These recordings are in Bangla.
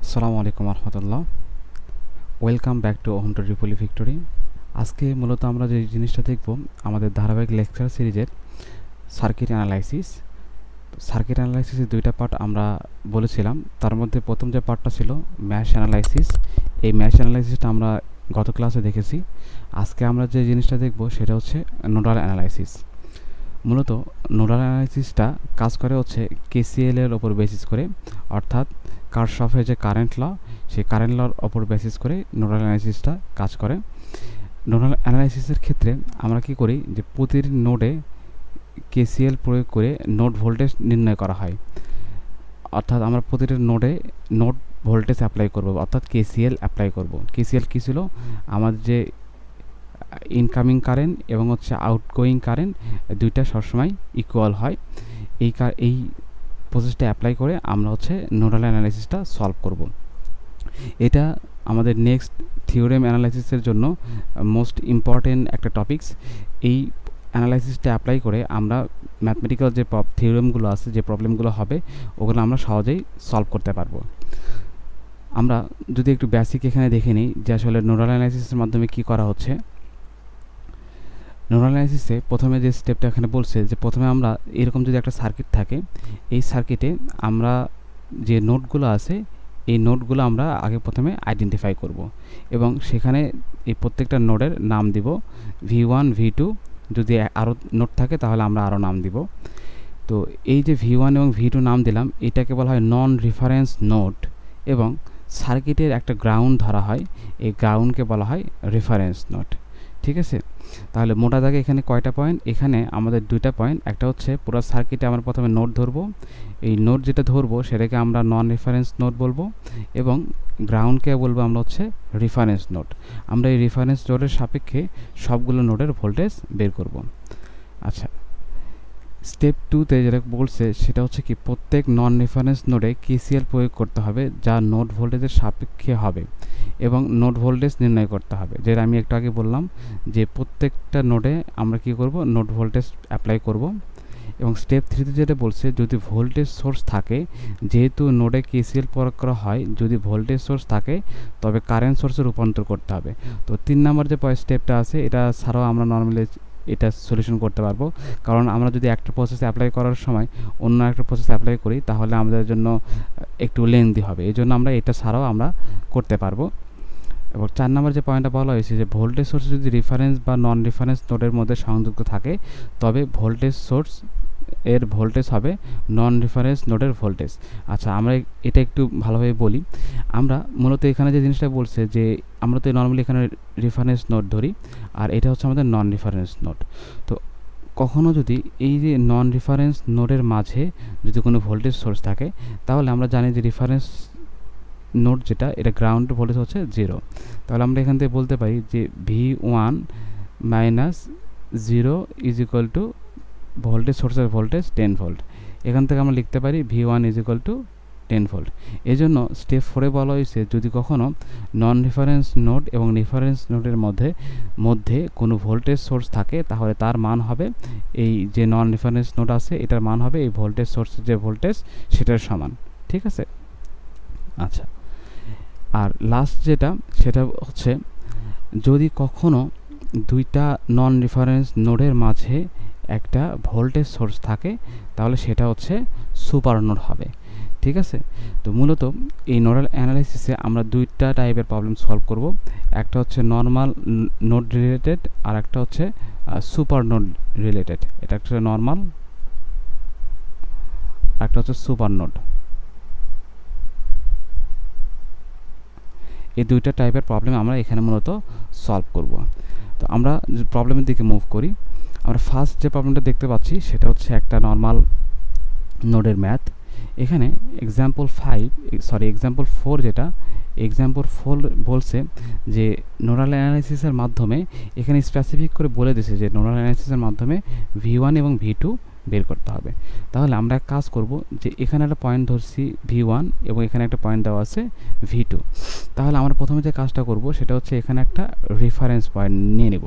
আসসালামু আলাইকুম রহমতুল্লাহ। Welcome back to home to Ripley Victory. আজকে মূলত আমরা যে জিনিসটা দেখব আমাদের ধারাবাহিক লেকচার সিরিজের সার্কিট অ্যানালাইসিস। সার্কিট অ্যানালাইসিসের দুইটা পার্ট আমরা বলেছিলাম। তার মধ্যে প্রথম যে পার্টটা ছিল ম্যাশ অ্যানালাইসিস। এই ম্যাশ অ্যানালাইসিসটা আমরা গত ক্লাসে দেখেছি। আজকে আমরা যে জিনিসটা দেখব সেটা হচ্ছে নোডাল অ্যানালাইসিস। মূলত নোডাল অ্যানালাইসিসটা কাজ করে হচ্ছে কেসিএল এর ওপর বেসিস করে, অর্থাৎ কারশফের যে কারেন্ট ল, সেই কারেন্ট লর ওপর বেসিস করে নোডাল অ্যানালাইসিসটা কাজ করে। নোডাল অ্যানালাইসিসের ক্ষেত্রে আমরা কি করি যে প্রতিটি নোডে কেসিএল প্রয়োগ করে নোড ভোল্টেজ নির্ণয় করা হয়। অর্থাৎ আমরা প্রতিটি নোডে নোড ভোল্টেজ অ্যাপ্লাই করব, অর্থাৎ কেসিএল অ্যাপ্লাই করব। কেসিএল কী ছিল? আমাদের যে ইনকামিং কারেন্ট এবং হচ্ছে আউটগোয়িং কারেন্ট দুইটা সবসময় ইকুয়াল হয়। এই প্রসেসটা অ্যাপ্লাই করে আমরা হচ্ছে নোডাল অ্যানালাইসিসটা সলভ করব। এটা আমাদের নেক্সট থিওরেম অ্যানালাইসিসের জন্য মোস্ট ইম্পর্টেন্ট একটা টপিকস। এই অ্যানালাইসিসটা অ্যাপ্লাই করে আমরা ম্যাথমেটিক্যাল যে থিওরেমগুলো আছে, যে প্রবলেমগুলো হবে, ওগুলো আমরা সহজেই সলভ করতে পারবো। আমরা যদি একটু বেসিক এখানে দেখে নিই যে আসলে নোডাল অ্যানালাইসিসের মাধ্যমে কি করা হচ্ছে। নোডাল অ্যানালাইসিসে প্রথমে যে স্টেপটা এখানে বলছে যে প্রথমে আমরা এরকম যদি একটা সার্কিট থাকে, এই সার্কিটে আমরা যে নোডগুলো আছে এই নোডগুলো আমরা আগে প্রথমে আইডেন্টিফাই করব এবং সেখানে এই প্রত্যেকটা নোডের নাম দিব। V1 V2, যদি আরও নোড থাকে তাহলে আমরা আরও নাম দিব। তো এই যে V1 এবং V2 নাম দিলাম, এটাকে বলা হয় নন রেফারেন্স নোড এবং সার্কিটের একটা গ্রাউন্ড ধরা হয়, এই গ্রাউন্ডকে বলা হয় রেফারেন্স নোড। ঠিক আছে, তাহলে মোটা দাগে এখানে কয়টা পয়েন্ট? এখানে আমাদের দুইটা পয়েন্ট। একটা হচ্ছে পুরো সার্কিটে আমরা প্রথমে নোড ধরবো, এই নোড যেটা ধরবো সেটাকে আমরা নন রেফারেন্স নোড বলবো এবং গ্রাউন্ডকে বলবো আমরা হচ্ছে রেফারেন্স নোড। আমরা এই রেফারেন্স নোডের সাপেক্ষে সবগুলো নোডের ভোল্টেজ বের করব। আচ্ছা, স্টেপ 2তে যেটা বলছে সেটা হচ্ছে কি প্রত্যেক নন রেফারেন্স নোডে কেসিএল প্রয়োগ করতে হবে, যা নোড ভোল্টেজের সাপেক্ষে হবে এবং নোড ভোল্টেজ নির্ণয় করতে হবে। যেটা আমি একটু আগে বললাম যে প্রত্যেকটা নোডে আমরা কি করব, নোড ভোল্টেজ অ্যাপ্লাই করব। এবং স্টেপ 3তে যেটা বলছে যদি ভোল্টেজ সোর্স থাকে, যেহেতু নোডে কেসিএল প্রয়োগ করা হয়, যদি ভোল্টেজ সোর্স থাকে তবে কারেন্ট সোর্সে রূপান্তর করতে হবে। তো 3 নম্বর যে স্টেপটা আছে এটা ছাড়াও আমরা নর্মালি এটা সলিউশন করতে পারবো, কারণ আমরা যদি একটা প্রসেস অ্যাপ্লাই করার সময় অন্য একটা প্রসেস অ্যাপ্লাই করি তাহলে আমাদের জন্য একটু লেন্দি হবে। এই জন্য আমরা এটা ছাড়াও আমরা করতে পারবো। এবং 4 নম্বর যে পয়েন্টটা বলা হয়েছে যে ভোল্টেজ সোর্স যদি রেফারেন্স বা নন রেফারেন্স নোডের মধ্যে সংযুক্ত থাকে তবে ভোল্টেজ সোর্স এর ভোল্টেজ হবে নন রেফারেন্স নোডের ভোল্টেজ। আচ্ছা, আমরা এটা একটু ভালোভাবে বলি। আমরা মূলত এখানে যে জিনিসটা বলছে যে আমরা তো নর্মালি এখানে রেফারেন্স নোড ধরি আর এটা হচ্ছে আমাদের নন রেফারেন্স নোড। তো কখনো যদি এই যে নন রেফারেন্স নোডের মাঝে যদি কোনো ভোল্টেজ সোর্স থাকে তাহলে আমরা জানি যে রেফারেন্স নোড যেটা এটা গ্রাউন্ড ভোল্টেজ হচ্ছে 0। তাহলে আমরা এখান থেকে বলতে পারি যে V1 - 0 is equal two voltage সোর্সের ভোল্টেজ 10 ভোল্ট। এখান থেকে আমরা লিখতে পারি V1 is equal two 10 volt. এই জন্য স্টেপ 4-এ বলা হয়েছে যদি কখনো নন রেফারেন্স নোড এবং রেফারেন্স নোডের মধ্যে কোনো ভোল্টেজ সোর্স থাকে তাহলে তার মান হবে, এই যে নন রেফারেন্স নোড আছে এটার মান হবে এই ভোল্টেজ সোর্সের যে ভোল্টেজ সেটার সমান। ঠিক আছে, আচ্ছা। আর লাস্ট যেটা সেটা হচ্ছে যদি কখনো দুইটা নন রেফারেন্স নোডের মাঝে একটা ভোল্টেজ সোর্স থাকে তাহলে সেটা হচ্ছে সুপার নোড হবে। ঠিক আছে, তো মূলত এই নোডাল অ্যানালাইসিসে আমরা দুইটা টাইপের প্রবলেম সলভ করব। একটা হচ্ছে নর্মাল নোড রিলেটেড আর একটা হচ্ছে সুপার নোড রিলেটেড। এটা একটা নর্মাল, একটা হচ্ছে সুপার নোড। এই দুইটা টাইপের প্রবলেম আমরা এখানে মূলত সলভ করব। তো আমরা প্রবলেমের দিকে মুভ করি। আমরা ফার্স্ট যে প্রবলেমটা দেখতে পাচ্ছি সেটা হচ্ছে একটা নর্মাল নোডের ম্যাথ। এখানে এক্সাম্পল 4 যেটা এক্সাম্পল 4 বলছে যে নোডাল অ্যানালাইসিসের মাধ্যমে, এখানে স্পেসিফিক করে বলে দিয়েছে যে নোডাল অ্যানালাইসিসের মাধ্যমে V1 এবং V2 বের করতে হবে। তাহলে আমরা কাজ করব যে এখানে একটা পয়েন্ট ধরছি V1 এবং এখানে একটা পয়েন্ট দেওয়া আছে V2। তাহলে আমরা প্রথমে যে কাজটা করব সেটা হচ্ছে এখানে একটা রেফারেন্স পয়েন্ট নিয়ে নেব।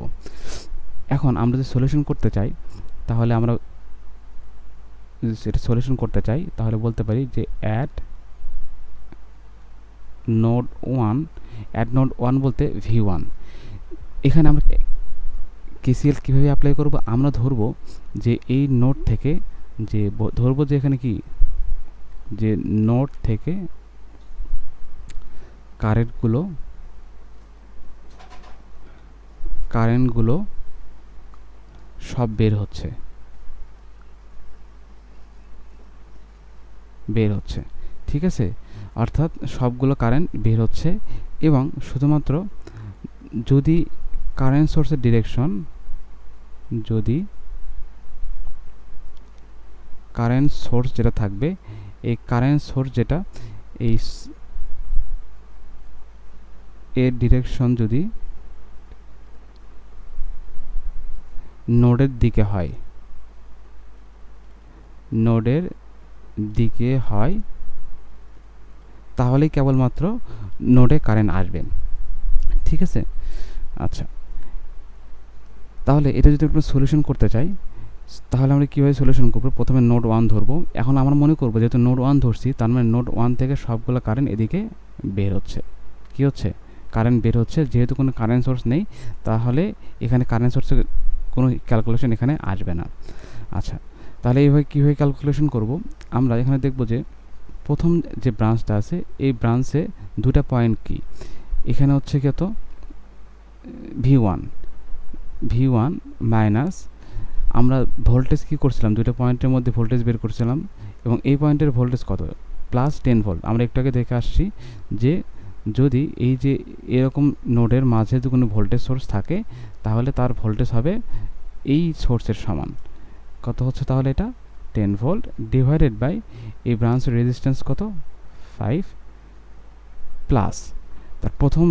এখন আমরা যদি সলিউশন করতে চাই তাহলে আমরা সেটা সলিউশন করতে চাই তাহলে বলতে পারি যে অ্যাট নোড 1, অ্যাট নোড 1 বলতে V1। এখানে আমরা কেসিএল কীভাবে অ্যাপ্লাই করব, আমরা ধরবো যে এই নোড থেকে যে ধরবো যে এখানে কি যে নোড থেকে কারেন্টগুলো সব বের হচ্ছে, ঠিক আছে। অর্থাৎ সবগুলো কারেন্ট বের হচ্ছে এবং শুধুমাত্র যদি কারেন্ট সোর্সের ডিরেকশন, যদি কারেন্ট সোর্স যেটা থাকবে, এই কারেন্ট সোর্স যেটা এই এর ডিরেকশন যদি নোডের দিকে হয়, তাহলেই কেবলমাত্র নোডে কারেন্ট আসবে, ঠিক আছে। আচ্ছা, তাহলে এটা যদি আমরা সলিউশন করতে চাই, তাহলে আমরা কীভাবে সলিউশন করবো? প্রথমে নোড 1 ধরবো। এখন আমরা মনে করবো যেহেতু নোড 1 ধরছি, তার মানে নোড 1 থেকে সবগুলো কারেন্ট এদিকে বের হচ্ছে। কী হচ্ছে? কারেন্ট বের হচ্ছে। যেহেতু কোনো কারেন্ট সোর্স নেই, তাহলে এখানে কারেন্ট সোর্সের কোনো ক্যালকুলেশন এখানে আসবে না। আচ্ছা, তাহলে এইভাবে কীভাবে ক্যালকুলেশন করব? আমরা এখানে দেখব যে প্রথম যে ব্রাঞ্চটা আছে, এই ব্রাঞ্চে দুটা পয়েন্ট কি, এখানে হচ্ছে কত V1 মাইনাস, আমরা ভোল্টেজ কি করছিলাম, দুটো পয়েন্টের মধ্যে ভোল্টেজ বের করছিলাম এবং এই পয়েন্টের ভোল্টেজ কত, প্লাস 10 ভোল্ট। আমরা একটু আগে দেখে আসছি যে যদি এই যে এরকম নোডের মাঝে যদি কোনো ভোল্টেজ সোর্স থাকে, তাহলে তার ভোল্টেজ হবে এই সোর্সের সমান। কত হচ্ছে তাহলে এটা 10 ভোল্ট ডিভাইডেড বাই এই ব্রাঞ্চের রেজিস্ট্যান্স কত 5 প্লাস তার প্রথম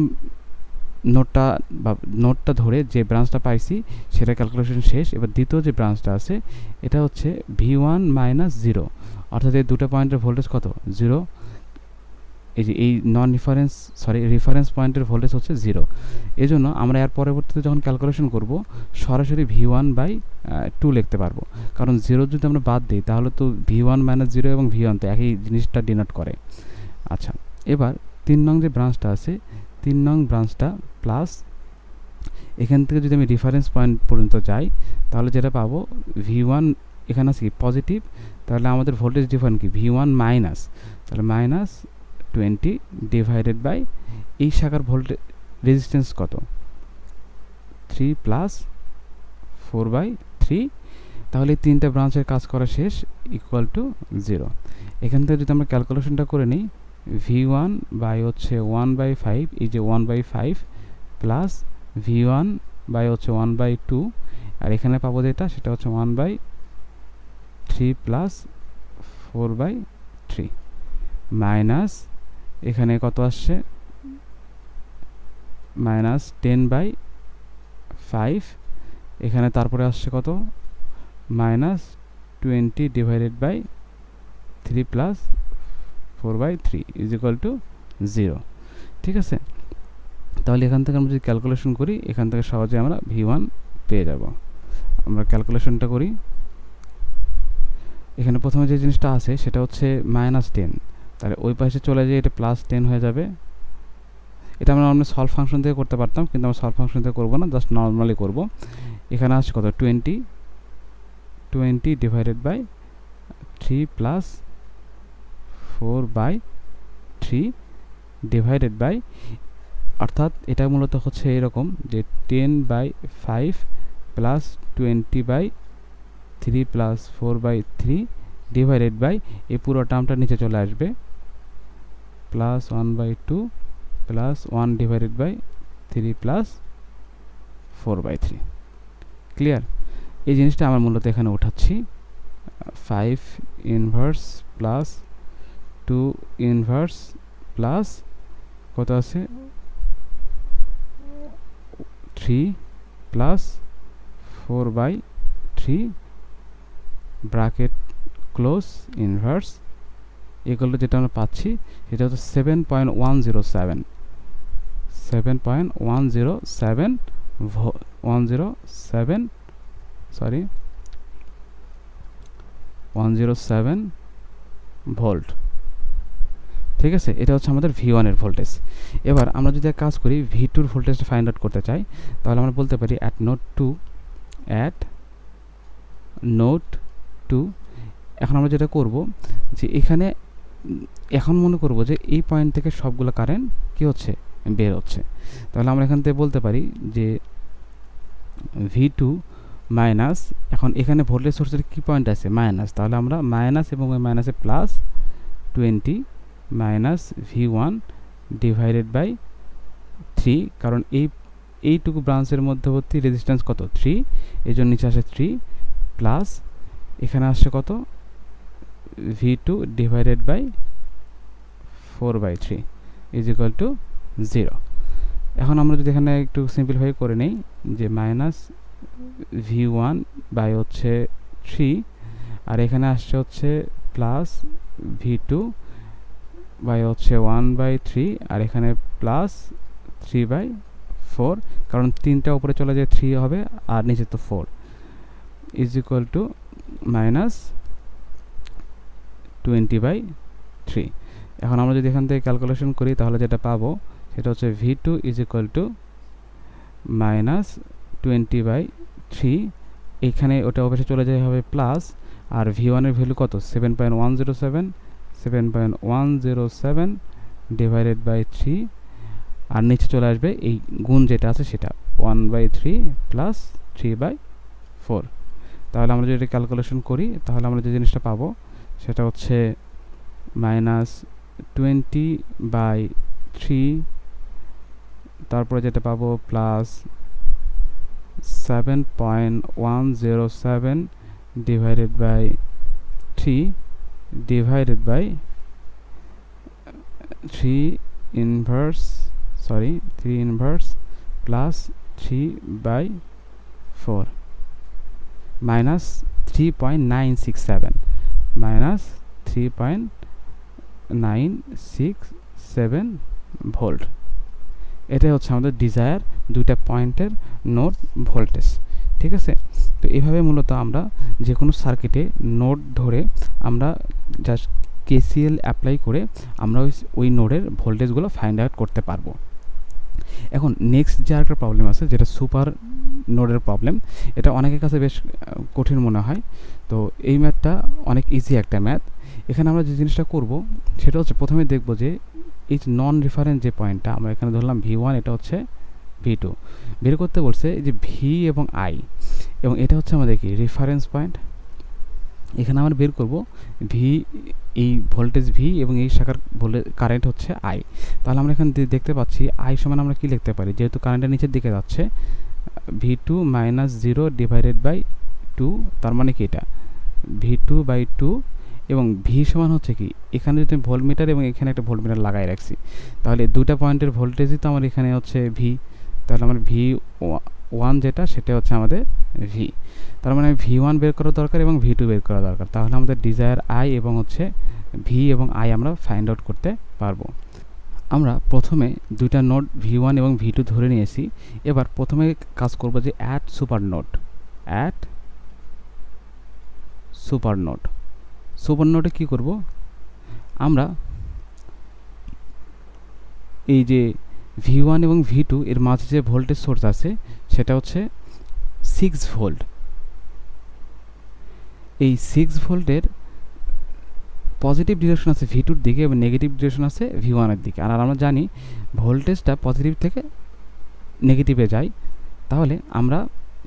নোটটা ধরে যে ব্রাঞ্চটা পাইছি সেটা ক্যালকুলেশন শেষ। এবার দ্বিতীয় যে ব্রাঞ্চটা আছে এটা হচ্ছে V1 মাইনাস 0, অর্থাৎ এই দুটো পয়েন্টের ভোল্টেজ কত 0। এই যে এই রেফারেন্স পয়েন্টের ভোল্টেজ হচ্ছে 0। এই জন্য আমরা এর পরবর্তীতে যখন ক্যালকুলেশন করব সরাসরি V1/2 লিখতে পারবো, কারণ 0 যদি আমরা বাদ দিই তাহলে তো V1 মাইনাস 0 এবং V1 তো একই জিনিসটা ডিনোট করে। আচ্ছা, এবার 3 নং যে ব্রাঞ্চটা আছে, 3 নং ব্রাঞ্চটা প্লাস, এখান থেকে যদি আমি রেফারেন্স পয়েন্ট পর্যন্ত যাই তাহলে যেটা পাবো V1 এখানে আছে কি পজিটিভ, তাহলে আমাদের ভোল্টেজ ডিফারেন্স কি V1 মাইনাস, তাহলে মাইনাস 20 ডিভাইডেড বাই এই শাখার ভোল্টেজ রেজিস্ট্যান্স কত 3 প্লাস 4/3। তাহলে এই তিনটা ব্রাঞ্চের কাজ করা শেষ, ইকুয়াল টু 0। এখান থেকে যদি আমরা ক্যালকুলেশনটা করে নিই, V1 বাই হচ্ছে 1/5, এই যে 1/5 প্লাস V1 বাই হচ্ছে 1/2, আর এখানে পাবো যেটা সেটা হচ্ছে 1/3 প্লাস 4/3 মাইনাস এখানে কত আসছে মাইনাস 10/5, এখানে তারপরে আসছে কত minus 20 divided by 3 plus 4/3 is equal to 0। ঠিক আছে, তাহলে এখান থেকে আমরা যদি ক্যালকুলেশন করি, এখান থেকে সহজে আমরা V1 পেয়ে যাব। আমরা ক্যালকুলেশনটা করি। এখানে প্রথমে যে জিনিসটা আছে সেটা হচ্ছে -10, তাহলে ওই পাশে চলে যেয়ে এটা +10 হয়ে যাবে। এটা আমরা নর্মালি সলভ ফাংশন থেকে করতে পারতাম, কিন্তু আমরা সলভ ফাংশন থেকে করবো না, জাস্ট নর্মালি করব। এখানে আসছে কত 20 divided by 3 plus 4/3 divided by, অর্থাৎ এটা মূলত হচ্ছে এরকম যে 10/5 প্লাস 20/3 প্লাস 4/3 ডিভাইডেড বাই এই পুরো টার্মটা নিচে চলে আসবে plus 1/2 plus 1 divided by 3 plus 4/3। Clear? এই জিনিসটা আমার মূলত এখানে উঠাচ্ছি 5 ইনভার্স প্লাস 2 ইনভার্স প্লাস কত আছে 3 প্লাস 4/3 ব্র্যাকেট ক্লোজ ইনভার্স এগুলো যেটা আমরা পাচ্ছি সেটা হচ্ছে 7.107 107 ভোল্ট। ঠিক আছে, এটা হচ্ছে আমাদের V1 এর ভোল্টেজ। এবার আমরা যদি এক কাজ করি V2 এর ভোল্টেজটা ফাইন্ড আউট করতে চাই, তাহলে আমরা বলতে পারি অ্যাট নোড 2। এখন আমরা যেটা করব যে এখানে এখন মনে করব যে এই পয়েন্ট থেকে সবগুলো কারেন্ট কি হচ্ছে, বের হচ্ছে। তাহলে আমরা এখান থেকে বলতে পারি যে V2 মাইনাস, এখন এখানে ভোল্টেজ সোর্সের কি পয়েন্ট আছে, মাইনাস, তাহলে আমরা মাইনাস এবং ওই মাইনাসে plus 20 minus V1 divided by 3, কারণ এইটুকু ব্রাঞ্চের মধ্যবর্তী রেজিস্ট্যান্স কত, 3, এই জন্য নিচে আসে 3 প্লাস এখানে আসছে কত, V2 divided by 4/3 is equal to 0। এখন আমরা যদি এখানে একটু সিম্পলিফাই করে নেই যে মাইনাস V1 বাই হচ্ছে 3, আর এখানে আসছে হচ্ছে প্লাস V2 বাই হচ্ছে 1/3, আর এখানে প্লাস 3/4, কারণ 3টা উপরে চলে যায় 3 হবে আর নিচে তো 4 ইজ ইকুয়াল টু মাইনাস 20/3। এখন আমরা যদি এখান থেকে ক্যালকুলেশন করি তাহলে যেটা পাবো সেটা হচ্ছে V2 is equal two minus 20/3, এইখানে ওটা অবশ্যই চলে যায় হবে প্লাস, আর V1 এর ভ্যালু কত, 7.107 ডিভাইডেড বাই 3, আর নিচে চলে আসবে এই গুণ যেটা আছে সেটা 1/3 প্লাস 3/4। তাহলে আমরা যদি ক্যালকুলেশন করি তাহলে আমরা যে জিনিসটা পাবো সেটা হচ্ছে মাইনাস 20/3, তারপরে যেটা পাবো plus 7.107 divided by 3 divided by 3 inverse plus 3/4 minus 3.967 minus 3.967 volt. এটাই হচ্ছে আমাদের ডিজায়ার দুইটা পয়েন্টের নোড ভোল্টেজ। ঠিক আছে, তো এইভাবে মূলত আমরা যে কোনো সার্কিটে নোড ধরে আমরা জাস্ট KCL অ্যাপ্লাই করে আমরা ওই নোডের ভোল্টেজগুলো ফাইন্ড আউট করতে পারবো। এখন নেক্সট যে আরেকটা প্রবলেম আছে যেটা সুপার নোডের প্রবলেম, এটা অনেকের কাছে বেশ কঠিন মনে হয়। তো এই ম্যাথটা অনেক ইজি একটা ম্যাথ। এখানে আমরা যে জিনিসটা করব সেটা হচ্ছে প্রথমে দেখব যে এই নন রেফারেন্স যে পয়েন্টটা আমরা এখানে ধরলাম V1, এটা হচ্ছে V2 বের করতে বলছে যে V এবং I, এবং এটা হচ্ছে আমাদের কি রেফারেন্স পয়েন্ট। এখানে আমরা বের করব এই ভোল্টেজ V এবং এই শাখার কারেন্ট হচ্ছে I। তাহলে আমরা এখানে দেখতে পাচ্ছি I সমান আমরা কি লিখতে পারি, যেহেতু কারেন্টটা নিচের দিকে যাচ্ছে V2 মাইনাস 0 ডিভাইডেড বাই 2, তার মানে কি এটা V2/2, এবং V সমান হচ্ছে কি, এখানে যদি ভোল্টমিটার এবং এখানে একটা ভোল্টমিটার লাগাই রাখছি, তাহলে দুটা পয়েন্টের ভোল্টেজই তো আমার এখানে হচ্ছে V, তাহলে আমার V1 যেটা সেটা হচ্ছে আমাদের V, তার মানে V1 বের করা দরকার এবং V2 বের করা দরকার। তাহলে আমাদের ডিজায়ার I এবং হচ্ছে V এবং I আমরা ফাইন্ড আউট করতে পারবো। আমরা প্রথমে দুইটা নোড V1 এবং V2 ধরে নিয়েছি। এবার প্রথমে কাজ করব যে অ্যাড সুপার নোডে কি করব, আমরা এই যে V1 এবং V2 এর মাঝে যে ভোল্টেজ সোর্স আছে সেটা হচ্ছে 6 ভোল্ট। এই 6 ভোল্টের পজিটিভ ডিরেকশন আছে V2 এর দিকে এবং নেগেটিভ ডিরেকশন আছে V1 এর দিকে। আর আমরা জানি ভোল্টেজটা পজিটিভ থেকে নেগেটিভে যায়, তাহলে আমরা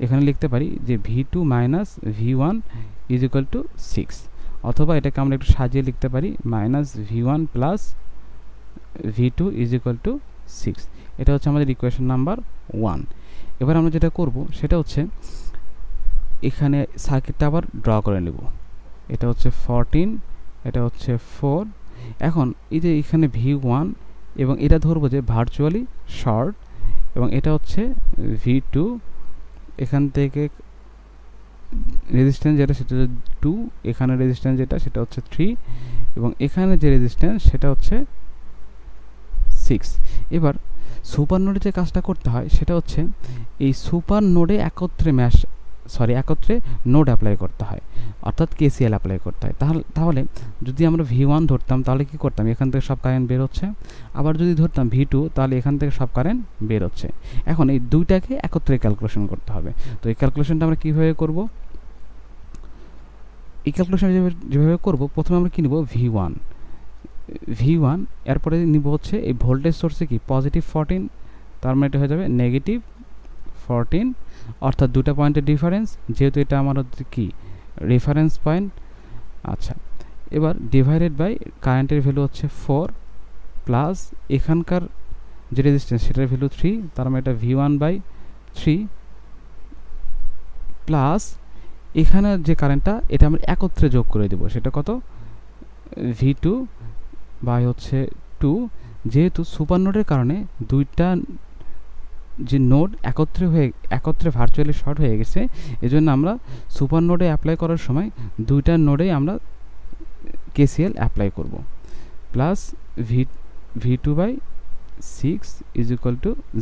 এখানে লিখতে পারি যে V2 minus V1 is equal two 6, অথবা এটাকে আমরা একটু সাজিয়ে লিখতে পারি minus V1 plus V2 is equal two 6। এটা হচ্ছে আমাদের ইকুয়েশন নাম্বার 1। এবার আমরা যেটা করব সেটা হচ্ছে এখানে সার্কিটটা আবার ড্র করে নেব। এটা হচ্ছে 14, এটা হচ্ছে 4। এখন এই যে এখানে V1 এবং এটা ধরবো যে ভার্চুয়ালি শর্ট, এবং এটা হচ্ছে V2, এখান থেকে রেজিস্ট্যান্স যেটা সেটা 2, এখানে রেজিস্ট্যান্স যেটা সেটা হচ্ছে 3, এবং এখানে যে রেজিস্ট্যান্স সেটা হচ্ছে 6। এবার সুপার নোডে যে কাজটা করতে হয় সেটা হচ্ছে এই সুপার নোডে একত্রে একত্রে নোড অ্যাপ্লাই করতে হয়, অর্থাৎ কেসিএল অ্যাপ্লাই করতে হয়। তাহলে যদি আমরা V1 ধরতাম তাহলে কি করতাম, এখান থেকে সব কারেন্ট বের হচ্ছে। আবার যদি ধরতাম V2 তাহলে এখান থেকে সব কারেন্ট বের হচ্ছে। এখন এই দুইটাকে একত্রে ক্যালকুলেশন করতে হবে। তো এই ক্যালকুলেশনটা আমরা কীভাবে করব? এই ক্যালকুলেশন যেভাবে করব, প্রথমে আমরা কী নিব, V1 এরপরে নিব হচ্ছে এই ভোল্টেজ সোর্সে কি পজিটিভ 14, তার মানে এটা হয়ে যাবে নেগেটিভ 14, অর্থাৎ দুটা পয়েন্টের ডিফারেন্স, যেহেতু এটা আমার হচ্ছে কি রেফারেন্স পয়েন্ট। আচ্ছা, এবার ডিভাইডেড বাই কারেন্টের ভ্যালু হচ্ছে 4 প্লাস এখানকার যে রেজিস্ট্যান্স সেটার ভ্যালু 3, তার মানে এটা V1/3 প্লাস এখানে যে কারেন্টটা এটা আমরা একত্রে যোগ করে দেব, সেটা কত, V2/2। যেহেতু সুপার নোডের কারণে দুইটা যে নোড একত্রে ভার্চুয়ালি শর্ট হয়ে গেছে, এজন্য আমরা সুপার নোডে অ্যাপ্লাই করার সময় দুইটা নোডেই আমরা কেসিএল অ্যাপ্লাই করব। Plus V2/6 =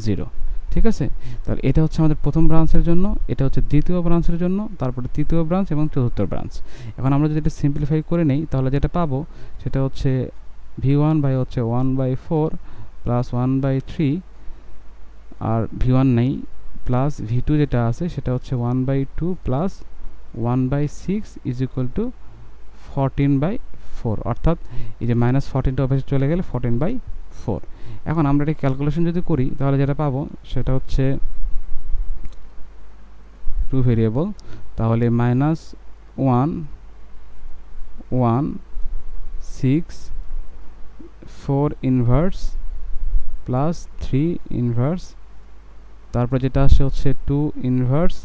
0। ঠিক আছে, তাহলে এটা হচ্ছে আমাদের প্রথম ব্রাঞ্চের জন্য, এটা হচ্ছে দ্বিতীয় ব্রাঞ্চের জন্য, তারপরে তৃতীয় ব্রাঞ্চ এবং চতুর্থ ব্রাঞ্চ। এখন আমরা যদি এটা সিম্পলিফাই করে নেই তাহলে যেটা পাবো সেটা হচ্ছে V1/1/4 প্লাস 1/3, আর V1 নেই, প্লাস V2 যেটা আছে সেটা হচ্ছে 1/2 প্লাস 1/6 = 14/4, অর্থাৎ এই যে -14টা অবশ্যই চলে গেলে 14/4। এখন আমরা এটা ক্যালকুলেশন যদি করি তাহলে যেটা পাবো সেটা হচ্ছে 2 ভেরিয়েবল, তাহলে -1 1 6 4 ইনভার্স প্লাস 3 ইনভার্স, তারপর যেটা আসে হচ্ছে 2 ইনভার্স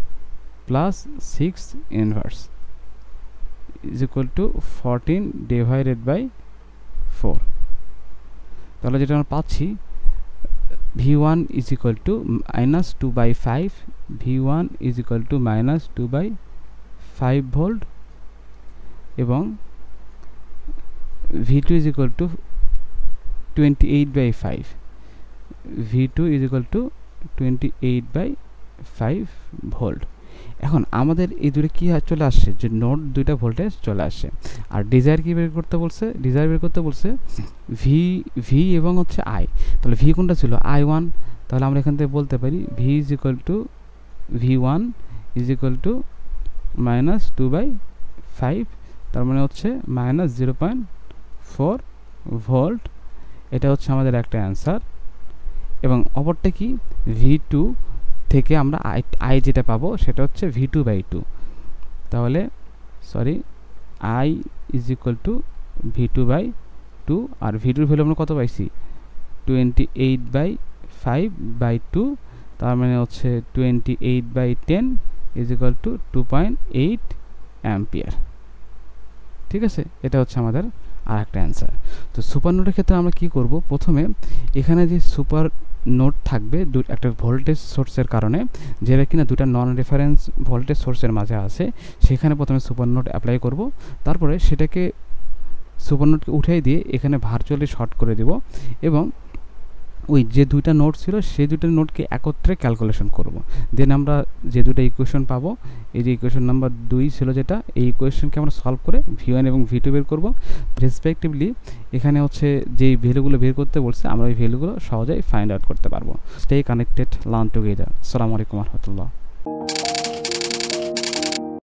প্লাস 6 ইনভার্স = 14/4। তাহলে যেটা আমরা পাচ্ছি V1 = -2/5, V1 = -2/5 ভোল্ট, এবং V2 = 28/5, V2 = 28/5 ভোল্ট। এখন আমাদের এই দুটো কী চলে আসছে, যে নোড দুইটা ভোল্টেজ চলে আসছে। আর ডিজায়ার কী বের করতে বলছে, ডিজায়ার বের করতে বলছে ভি এবং হচ্ছে আই। তাহলে ভি কোনটা ছিল, I1, তাহলে আমরা এখান থেকে বলতে পারি V V1 -2/5, তার মানে হচ্ছে -0.4 ভোল্ট। এটা হচ্ছে আমাদের একটা অ্যান্সার। এবং অপরটা কি, V2 থেকে আমরা আই যেটা পাবো সেটা হচ্ছে V2/2, তাহলে I V2/2, R V2 value আমরা কত পাইছি, 28/5/2, তার মানে হচ্ছে 28/10 = 2.8 অ্যাম্পিয়ার। ঠিক আছে, এটা হচ্ছে আমাদের আর একটা অ্যান্সার। তো সুপার নোডের ক্ষেত্রে আমরা কি করব, প্রথমে এখানে যে সুপার নোড থাকবে একটা ভোল্টেজ সোর্সের কারণে, যেটা কিনা দুটা নন রেফারেন্স ভোল্টেজ সোর্সের মাঝে আছে, সেখানে প্রথমে সুপার নোড অ্যাপ্লাই করব। তারপরে সেটাকে সুপার নোডকে উঠিয়ে দিয়ে এখানে ভার্চুয়ালি শর্ট করে দেব, এবং ওই যে দুইটা নোড ছিল সেই দুটো নোডকে একত্রে ক্যালকুলেশন করব। দেন আমরা যে দুটো ইকুয়েশন পাবো, এই যে ইকুয়েশন নাম্বার 2 ছিল যেটা, এই ইকুয়েশনকে আমরা সলভ করে V1 এবং V2 বের করব রেসপেক্টিভলি। এখানে হচ্ছে যেই ভ্যালুগুলো বের করতে বলছে আমরা ওই ভ্যালুগুলো সহজেই ফাইন্ড আউট করতে পারবো। Stay connected, learn together. আসসালামু আলাইকুম ওয়া রাহমাতুল্লাহ।